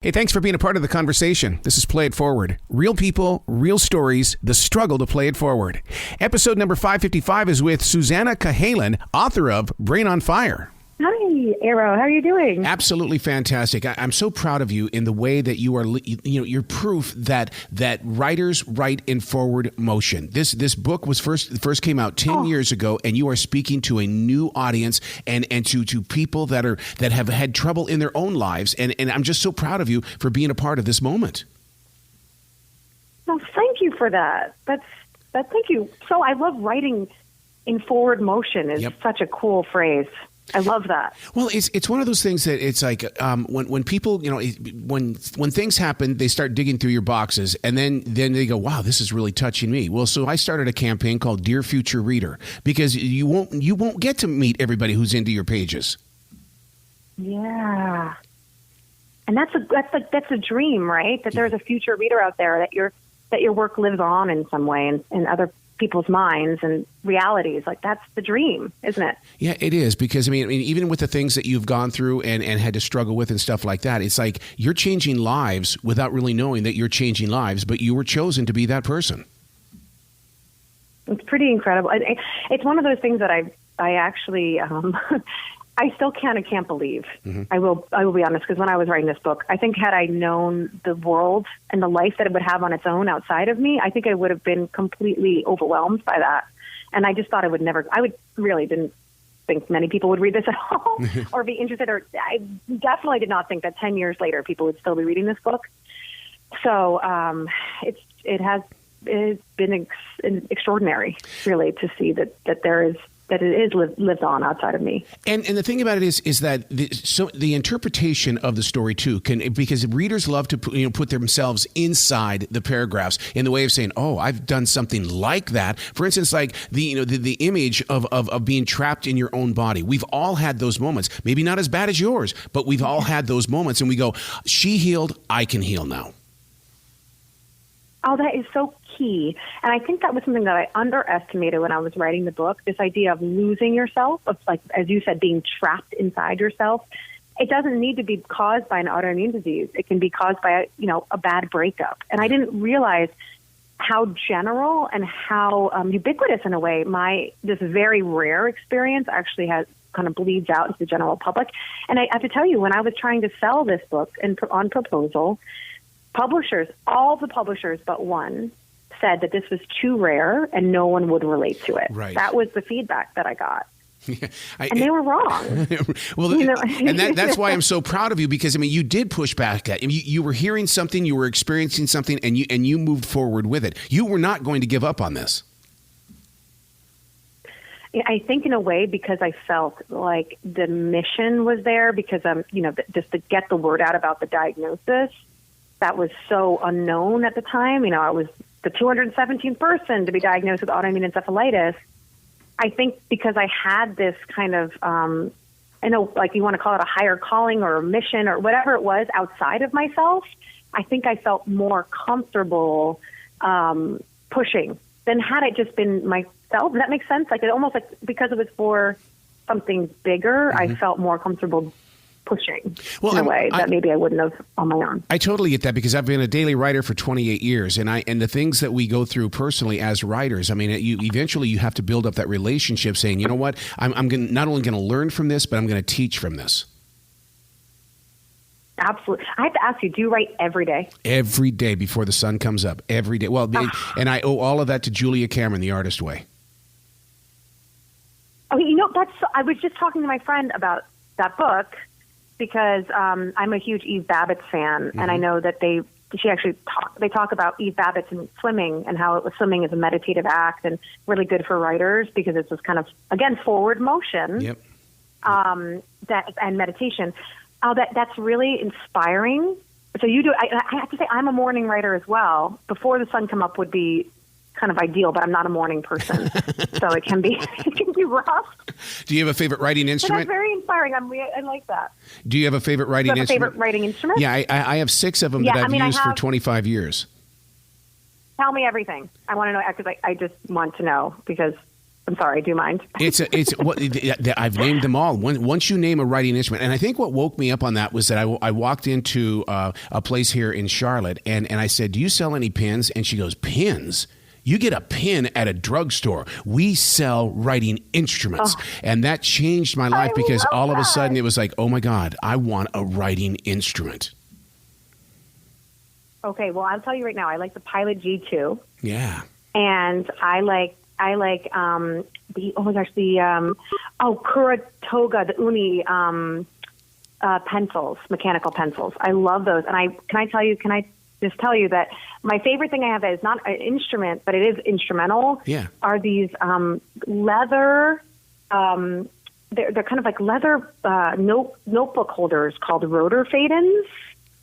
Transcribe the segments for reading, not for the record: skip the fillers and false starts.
Hey, thanks for being a part of the conversation. This is Play It Forward. Real people, real stories, the struggle to play it forward. Episode number 555 is with Susannah Cahalan, author of Brain on Fire. Hi, Arrow. How are you doing? Absolutely fantastic. I'm so proud of you in the way that you are, you're proof that writers write in forward motion. This book was first came out 10 years ago, and you are speaking to a new audience and to people that have had trouble in their own lives. And I'm just so proud of you for being a part of this moment. Well, thank you for that. Thank you. So I love writing in forward motion. Is such a cool phrase. I love that. Well, it's one of those things that it's like when people, when things happen, they start digging through your boxes, and then they go, wow, this is really touching me. Well, so I started a campaign called Dear Future Reader, because you won't get to meet everybody who's into your pages. Yeah. And that's a dream, right? That there's a future reader out there, that your work lives on in some way in other people's minds and realities. Like, that's the dream, isn't it? Yeah, it is, because I mean, even with the things that you've gone through and had to struggle with and stuff like that, it's like you're changing lives without really knowing that you're changing lives, but you were chosen to be that person. It's pretty incredible. It's one of those things that I actually I still can't believe. Mm-hmm. I will be honest, because when I was writing this book, I think had I known the world and the life that it would have on its own outside of me, I think I would have been completely overwhelmed by that. And I just thought I really didn't think many people would read this at all or be interested. Or I definitely did not think that 10 years later people would still be reading this book. So it has been extraordinary, really, to see that it is lived on outside of me. And the thing about it is that the interpretation of the story too because readers love to put themselves inside the paragraphs in the way of saying, oh, I've done something like that. For instance, like the image of being trapped in your own body. We've all had those moments, maybe not as bad as yours, but we've all had those moments, and we go, she healed, I can heal now. Oh, that is so key. And I think that was something that I underestimated when I was writing the book, this idea of losing yourself, of, like, as you said, being trapped inside yourself. It doesn't need to be caused by an autoimmune disease. It can be caused by a bad breakup. And I didn't realize how general and how ubiquitous, in a way, this very rare experience actually has kind of bleeds out into the general public. And I have to tell you, when I was trying to sell this book on proposal, all the publishers but one, said that this was too rare and no one would relate to it. Right. That was the feedback that I got. Yeah, and they were wrong. Well, and that's why I'm so proud of you, because, I mean, you did push back at it. You were hearing something, you were experiencing something, and you moved forward with it. You were not going to give up on this. I think in a way because I felt like the mission was there, because, just to get the word out about the diagnosis. That was so unknown at the time. I was the 217th person to be diagnosed with autoimmune encephalitis. I think because I had this kind of, like you want to call it a higher calling or a mission or whatever it was outside of myself, I think I felt more comfortable pushing than had it just been myself. Does that make sense? Like, it almost like because it was for something bigger, I felt more comfortable pushing in a way that maybe I wouldn't have on my own. I totally get that, because I've been a daily writer for 28 years, and the things that we go through personally as writers, I mean, eventually you have to build up that relationship, saying, you know what, I'm not only going to learn from this, but I'm going to teach from this. Absolutely. I have to ask you, do you write every day? Every day before the sun comes up. Every day. Well, and I owe all of that to Julia Cameron, The Artist Way. Oh, I was just talking to my friend about that book, because I'm a huge Eve Babbitt's fan, and I know that they talk about Eve Babbitt and swimming, and how swimming is a meditative act and really good for writers, because it's this kind of, again, forward motion. Yep. And meditation. That's really inspiring. So you do. I have to say, I'm a morning writer as well. Before the sun come up would be kind of ideal, but I'm not a morning person, so it can be rough. Do you have a favorite writing instrument? But that's very inspiring. I like that. Do you have a favorite writing instrument? Favorite writing instrument? Yeah, I have 6 of them that I've used for 25 years. Tell me everything. I want to know, because I just want to know, because I'm sorry, do you mind? It's what I've named them all. Once you name a writing instrument, and I think what woke me up on that was that I walked into a place here in Charlotte, and I said, "Do you sell any pins?" And she goes, "Pins? You get a pin at a drugstore. We sell writing instruments." And that changed my life because all of a sudden it was like, oh my God, I want a writing instrument. Okay, well, I'll tell you right now, I like the Pilot G2. Yeah. And I like Kuratoga, the Uni pencils, mechanical pencils. I love those. And can I just tell you that my favorite thing I have that is not an instrument, but it is instrumental, are these leather, they're kind of like leather notebook holders called rotor fadens.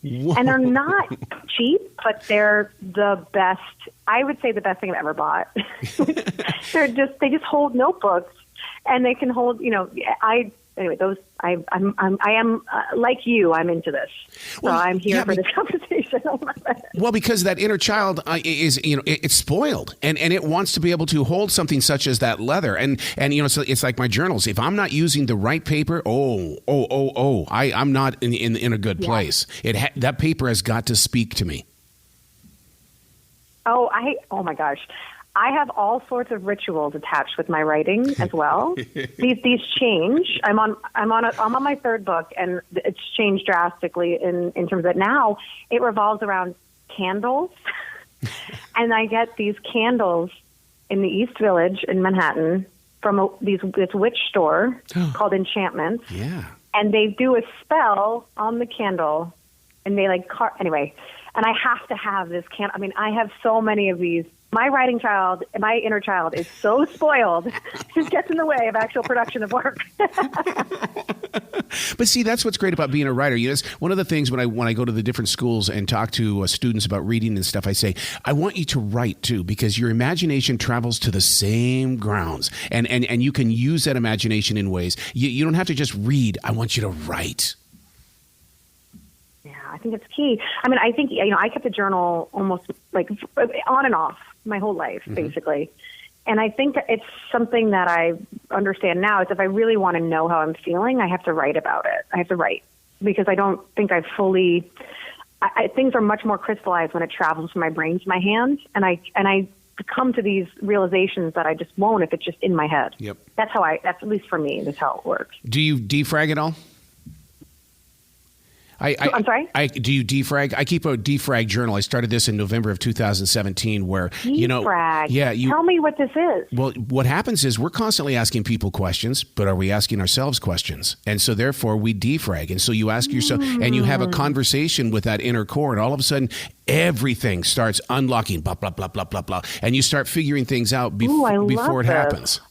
Whoa. And they're not cheap, but they're the best. I would say the best thing I've ever bought. they just hold notebooks, and they can hold. Those. I am like you. I'm into this, so I'm here for this conversation. Well, because that inner child is, it's spoiled, and it wants to be able to hold something such as that leather, and so it's like my journals. If I'm not using the right paper, I'm not in a good place. That paper has got to speak to me. Oh my gosh. I have all sorts of rituals attached with my writing as well. These change. I'm on my third book, and it's changed drastically in terms of it. Now it revolves around candles, and I get these candles in the East Village in Manhattan from this witch store called Enchantment. Yeah, and they do a spell on the candle, and they anyway. And I have to have this candle. I mean, I have so many of these. My my inner child is so spoiled, it just gets in the way of actual production of work. But see, that's what's great about being a writer. It's one of the things when I go to the different schools and talk to students about reading and stuff, I say, I want you to write too, because your imagination travels to the same grounds, and you can use that imagination in ways. You don't have to just read. I want you to write. I think it's key. I mean, I think, I kept a journal almost like on and off my whole life, basically. And I think it's something that I understand now is if I really want to know how I'm feeling, I have to write about it. I have to write because I don't think I fully, things are much more crystallized when it travels from my brain to my hands. And I come to these realizations that I just won't if it's just in my head. Yep. That's at least for me, that's how it works. Do you defrag it all? I'm sorry? Do you defrag? I keep a defrag journal. I started this in November of 2017 where, defrag. Tell me what this is. Well, what happens is we're constantly asking people questions, but are we asking ourselves questions? And so therefore we defrag. And so you ask yourself, and you have a conversation with that inner core, and all of a sudden everything starts unlocking, blah, blah, blah, blah, blah, blah. And you start figuring things out before it happens.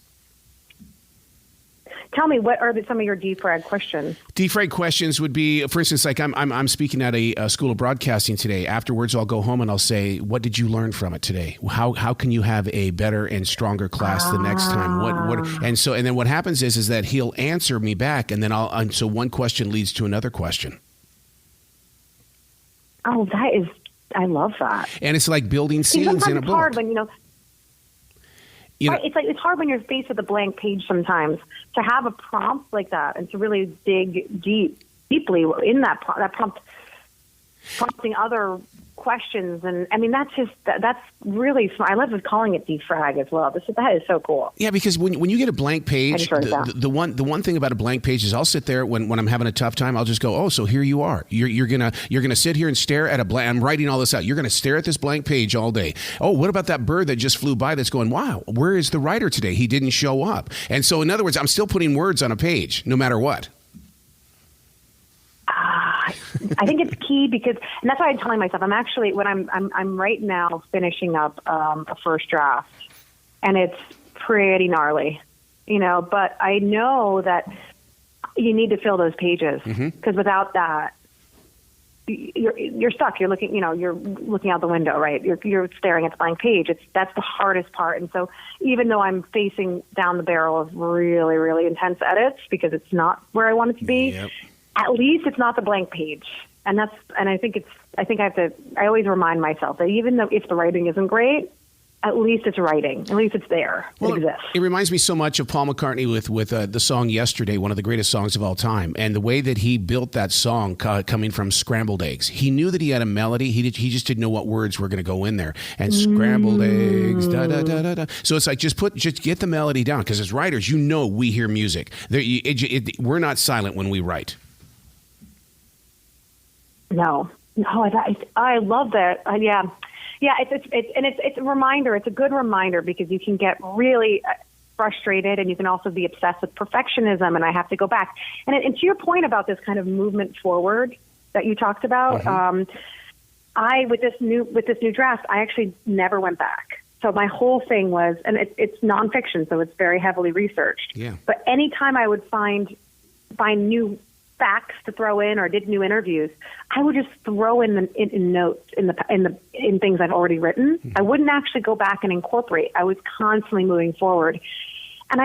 Tell me, what are some of your defrag questions? Defrag questions would be, for instance, like I'm speaking at a school of broadcasting today. Afterwards, I'll go home and I'll say, what did you learn from it today? How can you have a better and stronger class the next time? And then what happens is that he'll answer me back, and then so one question leads to another question. Oh, I love that. And it's like building scenes in a book. It's hard when, it's hard when you're faced with a blank page sometimes to have a prompt like that and to really dig deeply in that prompt, prompting other questions. And I mean, that's really smart. I love calling it defrag as well. That is so cool. Yeah, because when you get a blank page, the one thing about a blank page is I'll sit there when I'm having a tough time. I'll just go, oh, so here you are. You're gonna sit here and stare at a blank. I'm writing all this out. You're gonna stare at this blank page all day. Oh, what about that bird that just flew by? That's going, wow. Where is the writer today? He didn't show up. And so, in other words, I'm still putting words on a page, no matter what. I think it's key because, and that's why I'm telling myself, I'm right now finishing up a first draft, and it's pretty gnarly, but I know that you need to fill those pages because without that, you're stuck. You're looking, you're looking out the window, right? You're staring at the blank page. That's the hardest part. And so even though I'm facing down the barrel of really, really intense edits because it's not where I want it to be, at least it's not the blank page. I always remind myself that even though if the writing isn't great, at least it's writing. At least it's there. Well, it exists. It reminds me so much of Paul McCartney with the song Yesterday, one of the greatest songs of all time. And the way that he built that song coming from scrambled eggs. He knew that he had a melody. He just didn't know what words were going to go in there. And scrambled eggs, da, da, da, da, da. So it's like, just get the melody down. Because as writers, we hear music. We're not silent when we write. No, I love that. Yeah. Yeah, it's a reminder. It's a good reminder because you can get really frustrated, and you can also be obsessed with perfectionism. And I have to go back. And to your point about this kind of movement forward that you talked about, with this new draft, I actually never went back. So my whole thing was, and it's nonfiction, so it's very heavily researched. Yeah. But anytime I would find new facts to throw in or did new interviews, I would just throw in notes in things I've already written. I wouldn't actually go back and incorporate. I was constantly moving forward. And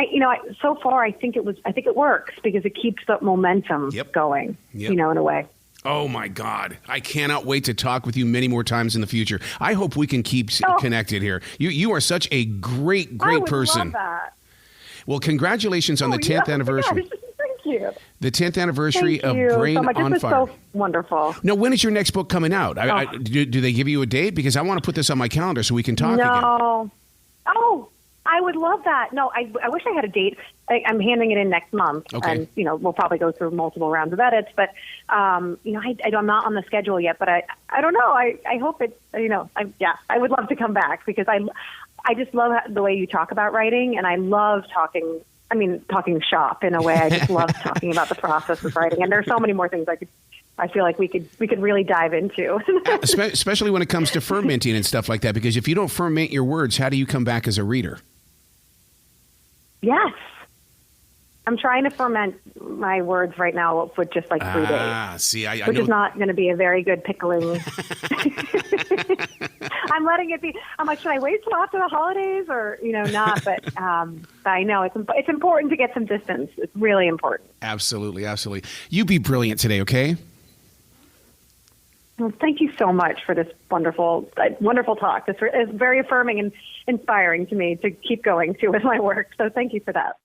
so far I think it works because it keeps the momentum going, in a way. Oh my God. I cannot wait to talk with you many more times in the future. I hope we can keep connected here. You are such a great person. I would love that. Well, congratulations on the 10th anniversary. Thank you. The 10th anniversary of Brain on Fire. This was so wonderful. Now, when is your next book coming out? Do they give you a date? Because I want to put this on my calendar so we can talk again. No. Oh, I would love that. No, I wish I had a date. I'm handing it in next month. Okay. And, we'll probably go through multiple rounds of edits. But, I'm not on the schedule yet. But I don't know. I hope it, I would love to come back because I just love the way you talk about writing. And I love talking shop in a way. I just love talking about the process of writing. And there's so many more things I feel like we could really dive into. Especially when it comes to fermenting and stuff like that, because if you don't ferment your words, how do you come back as a reader? Yes. I'm trying to ferment my words right now with just 3 days. See, I which know. is not going to be a very good pickling. I'm letting it be. I'm like, should I wait till after the holidays or, not? But I know it's important to get some distance. It's really important. Absolutely. Absolutely. You be brilliant today, okay? Well, thank you so much for this wonderful talk. This is very affirming and inspiring to me to keep going with my work. So thank you for that.